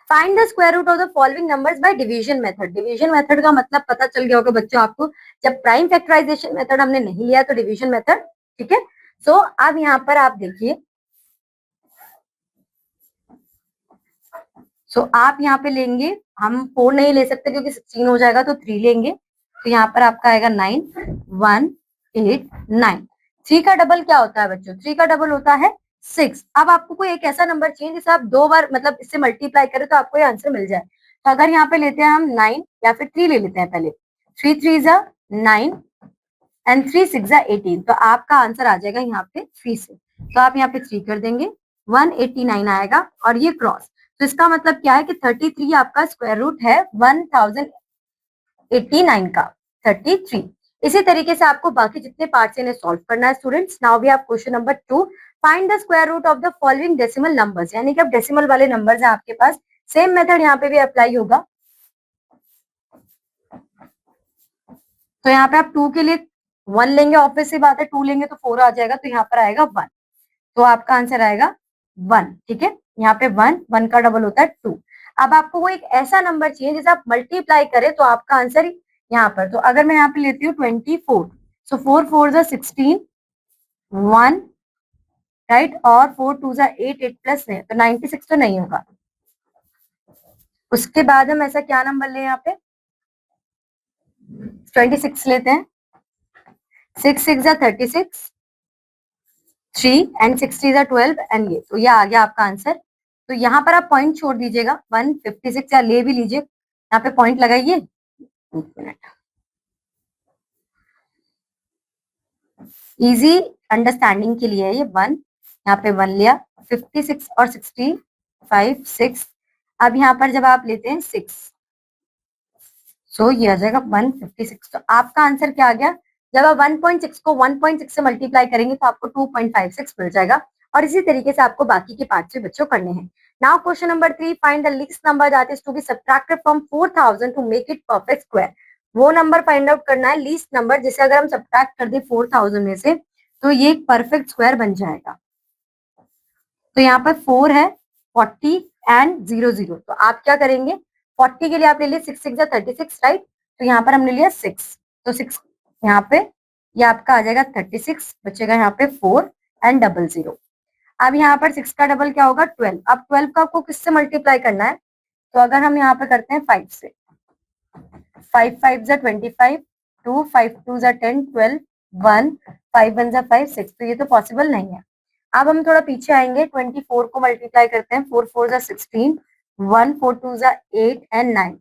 A: Find the square root of the following numbers by division method. Division method का मतलब पता चल गया होगा बच्चों आपको, जब प्राइम फैक्टराइजेशन मेथड हमने नहीं लिया तो डिवीजन मेथड, ठीक है। सो अब यहाँ पर आप देखिए, आप यहाँ पे लेंगे, हम 4 नहीं ले सकते क्योंकि 16 हो जाएगा, तो 3 लेंगे, तो यहाँ पर आपका आएगा 9 1 8 9। 3 का डबल क्या होता है बच्चों, 3 का डबल होता है 6। अब आपको कोई एक ऐसा नंबर चाहिए जिसे आप 2 बार मतलब इससे मल्टीप्लाई करें तो आपको ये आंसर मिल जाए। तो अगर यहाँ पे लेते हैं हम 9 या फिर 3 ले लेते हैं पहले, 3 3 जा 9 एंड 3 6 जा 18, तो आपका आंसर आ जाएगा यहाँ पे 3 से। तो आप यहाँ पे 3 कर देंगे 189 आएगा और ये क्रॉस, तो इसका मतलब क्या है कि 33 आपका स्क्वायर रूट है 1089 का 33। इसी तरीके से आपको बाकी जितने पार्ट्स इन्हें सॉल्व करना है students. Now we have question number 2। Find the square root of the following decimal numbers, यानी कि अब डेसिमल वाले नंबर्स हैं आपके पास, सेम मेथड यहाँ पे भी अप्लाई होगा। तो यहाँ पे आप 2 के लिए 1 लेंगे, ऑब्वियस सी बात है 2 लेंगे तो 4 आ जाएगा, तो यहाँ पर आएगा 1, तो आपका आंसर आएगा 1, ठीक है। यहाँ पे 1 का डबल होता है 2। अब आपको वो एक ऐसा नंबर चाहिए जिसे आप मल्टीप्लाई करें तो आपका आंसर यहाँ पर, तो अगर मैं यहाँ पे लेती हूँ 24, सो 4 4 जा 16 1 राइट, और 4 2 जा 8 8 प्लस है तो 96 तो नहीं होगा। उसके बाद हम ऐसा क्या नंबर ले, यहाँ पे 26 लेते हैं, 6 6 जा 36 3 एंड 6 3 जा 12 एंड ये, तो ये आ गया आपका आंसर। तो यहाँ पर आप पॉइंट छोड़ दीजिएगा, 156 या ले भी लीजिए, यहाँ पे पॉइंट लगाइए, एक मिनट, इजी अंडरस्टैंडिंग के लिए ये 1, यहाँ पे 1 लिया, 56 और 65 6, अब यहाँ पर जब आप लेते हैं 6, सो ये आ जाएगा 156। तो आपका आंसर क्या आ गया, जब आप 1.6 को 1.6 से मल्टीप्लाई करेंगे तो आपको 2.56 मिल जाएगा। और इसी तरीके से आपको बाकी के पार्ट से बच्चों करने हैं। Now question number 3, find the least number that is to be subtracted from 4000 to make it perfect square. वो नंबर फाइंड आउट करना है, लीस्ट नंबर जिसे अगर हम सब्ट्रैक्ट कर दे 4000 में से तो ये एक परफेक्ट स्क्वायर बन जाएगा। तो यहाँ पर 4 है, 40 एंड 00, तो आप क्या करेंगे, 40 के लिए आप ले लिए 6 6 36 राइट, तो यहाँ पर हमने लिया 6, तो 6 यहाँ पे ये आपका आ जाएगा 36, बचेगा यहाँ पे 4 एंड 00। अब यहाँ पर 6 का डबल क्या होगा 12। अब 12 का आपको किससे मल्टीप्लाई करना है, तो अगर हम यहाँ पे करते हैं 5 से, 5 5 जा 25, 2 5 2 जा 10 12 1 5 1 जा 5 6, तो ये तो पॉसिबल नहीं है। अब हम थोड़ा पीछे आएंगे, 24 को मल्टीप्लाई करते हैं, 4 4 जा 16, 1 4 2 जा 8 एंड 9,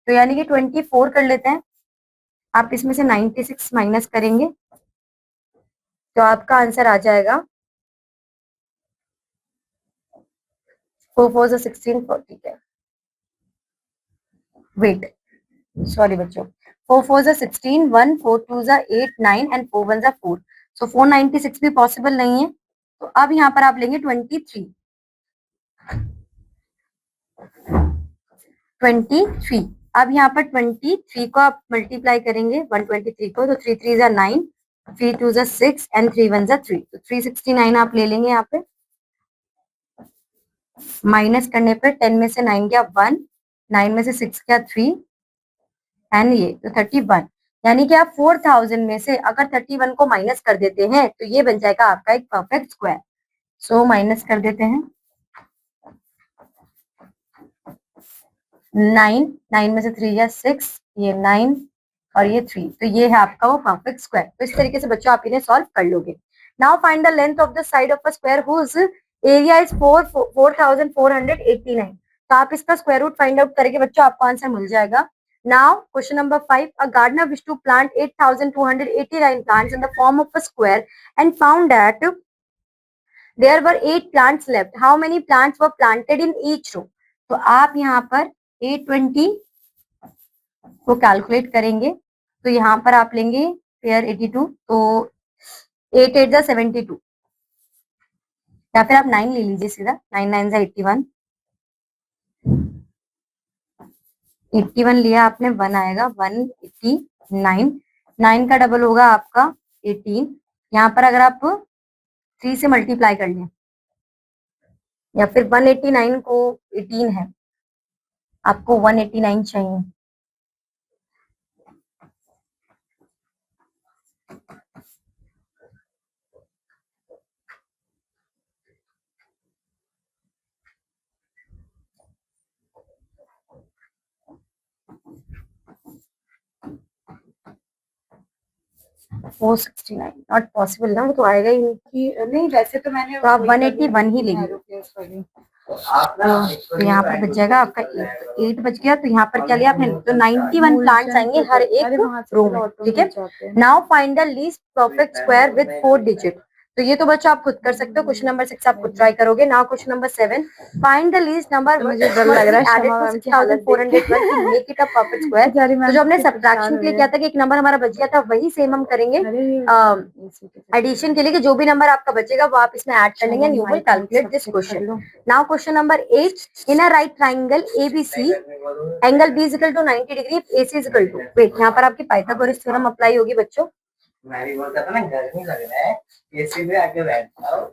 A: तो यानी कि 24 कर लेते हैं। आप इसमें से 96 माइनस करेंगे तो आपका आंसर आ जाएगा 4 4 जा 16 40 है, वेट सॉरी बच्चों, 4 4 जा 16, 1 4 2 जा 8 9 एंड 4 1 जा 4, सो 496 भी पॉसिबल नहीं है। तो अब यहाँ पर आप लेंगे 23, 23। अब यहाँ पर 23 को आप मल्टीप्लाई करेंगे 123 को, तो 3 3 9, 3 2 6 एंड 3 1 3, तो 369 आप ले लेंगे। यहाँ पे माइनस करने पर 10 में से 9 गया 1, 9 में से 6 गया 3 एंड ये तो 31। यानी कि आप 4000 में से अगर 31 को माइनस कर देते हैं तो ये बन जाएगा आपका एक परफेक्ट स्क्वायर। सो माइनस कर देते हैं 9, 9 में से 3 या 6, ये 9 और ये 3, तो ये है आपका वो परफेक्ट स्क्वायर। तो इस तरीके से बच्चों आप इन्हें सॉल्व कर लोगे। Now find the length of the side of a square whose area is 4489। तो आप इसका स्क्वायर रूट फाइंड आउट करेंगे बच्चों, आपको आंसर मिल जाएगा। Now question number 5, a gardener wish to plant 8289 plants in the form of a square and found that there were 8 plants left. How many plants were planted in each row? तो आप यहाँ पर 820 को calculate करेंगे तो यहाँ पर आप लेंगे पेयर 82, तो 8 8 72, या फिर आप 9 ले लीजिए सीधा, 9 9 81, 81 लिया आपने, 1 आएगा 189, 9 का डबल होगा आपका 18। यहाँ पर अगर आप 3 से मल्टीप्लाई कर लें या फिर 189 को 18 है, आपको 189 चाहिए। फोर 69 नॉट पॉसिबल ना, वो तो आएगा ही नहीं। वैसे तो मैंने तो आप 181 ही लेंगे। तो यहाँ पर बच जाएगा आपका 8 बच गया। तो यहाँ पर क्या लिया आपने, तो 91 प्लांट्स आएंगे हर एक रो में, ठीक है। Now find the least perfect square with 4 digit. तो ये तो बच्चों आप खुद कर सकते हो। क्वेश्चन नंबर 6 आप खुद ट्राई करोगे। Now question number 7, find the least number मुझे डर लग रहा है added to 6401 to make it a perfect square. तो जो हमने सब्ट्रैक्शन के लिए किया था कि एक नंबर हमारा बच गया था, वही सेम हम करेंगे एडिशन के लिए कि जो भी नंबर आपका बचेगा वो आप इसमें ऐड कर लेंगे and you will calculate this question. Now question number 8, in a right triangle ABC angle B is equal to 90 degree, AC is equal to, wait यहाँ पर आपकी पाइथागोरस थ्योरम अप्लाई होगी बच्चों। मैं बोलता था ना गर्मी लग रहा है, एसी में आके बैठ जाओ।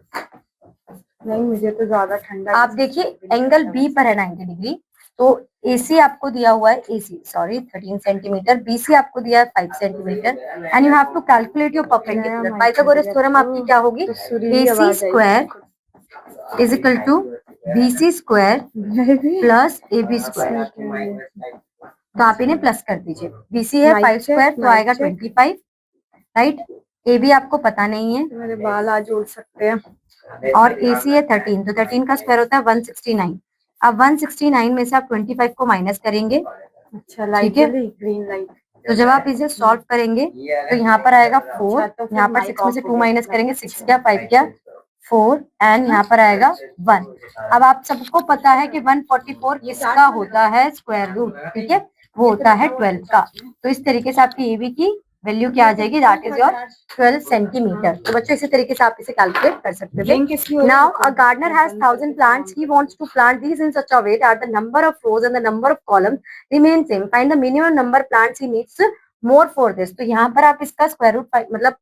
A: नहीं मुझे तो ज्यादा ठंडा। आप देखिए एंगल बी पर है 90 डिग्री, तो एसी आपको दिया हुआ है, एसी सॉरी 13 सेंटीमीटर, बीसी आपको दिया है 5 centimetre and you have to calculate your perpendicular. Pythagoras theorem आपकी क्या होगी, AC square is equal to BC square plus AB square. तो आप इन्हें प्लस कर दीजिए। बीसी है 5 स्क्वायर तो आएगा 25, राइट। ए बी आपको पता नहीं है, मेरे बाल आज उड़ सकते हैं। और ए सी है 13, तो 13 का स्क्वायर होता है 169। अब 169 में से आप 25 को माइनस करेंगे। अच्छा लाइट है, ग्रीन लाइट। तो जब आप इसे सॉल्व करेंगे तो यहाँ पर आएगा 4, यहाँ पर 6 में से 2 माइनस करेंगे, 6 क्या 5 क्या 4 एंड यहाँ पर आएगा 1। अब आप सबको पता है कि 144 किसका होता है स्क्वायर रूट, ठीक है, वो होता है 12 का। तो इस तरीके से आपकी ए बी की वैल्यू क्या आ जाएगी, दैट इज योर 12 सेंटीमीटर। तो बच्चों इसी तरीके से आप इसे कैलकुलेट कर सकते हो। Now a gardener has 1000 plants, he wants to plant these in such a way that the number of rows and the number of columns remain same, find the minimum number plants he needs more for this. तो यहाँ पर आप इसका square root मतलब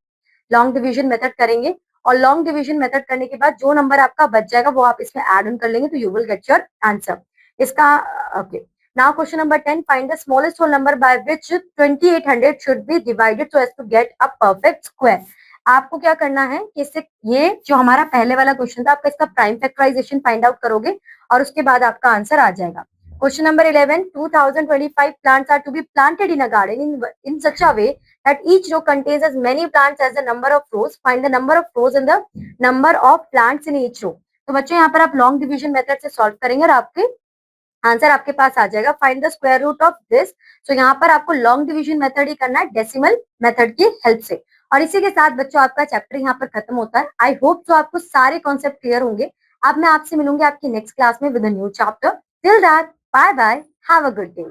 A: long division method करेंगे और long division method करने के बाद जो नंबर आपका बच जाएगा वो आप इसमें ऐड ऑन कर लेंगे, तो you will get your answer इसका। Okay now question number 10, find the smallest whole number by which 2800 should be divided so as to get a perfect square। आपको क्या करना है कि इससे ये जो हमारा पहले वाला क्वेश्चन था आपका, इसका प्राइम फैक्टराइजेशन फाइंड आउट करोगे और उसके बाद आपका आंसर आ जाएगा। Question number 11, 2025 plants are to be planted in a garden in such a way that each row contains as many plants as the number of rows, find the number of rows and the number of plants in each row। तो बच्चों यहाँ पर आप long division method से solve करेंगे और आपके answer आपके पास आ जाएगा। Find the square root of this. तो यहाँ पर आपको लॉन्ग डिवीजन मेथड ही करना है डेसिमल मेथड की हेल्प से। और इसी के साथ बच्चों आपका चैप्टर यहाँ पर खत्म होता है। आई होप तो आपको सारे कॉन्सेप्ट क्लियर होंगे। अब मैं आपसे मिलूंगी आपकी नेक्स्ट क्लास में with a new chapter. Till that bye bye, have a good day.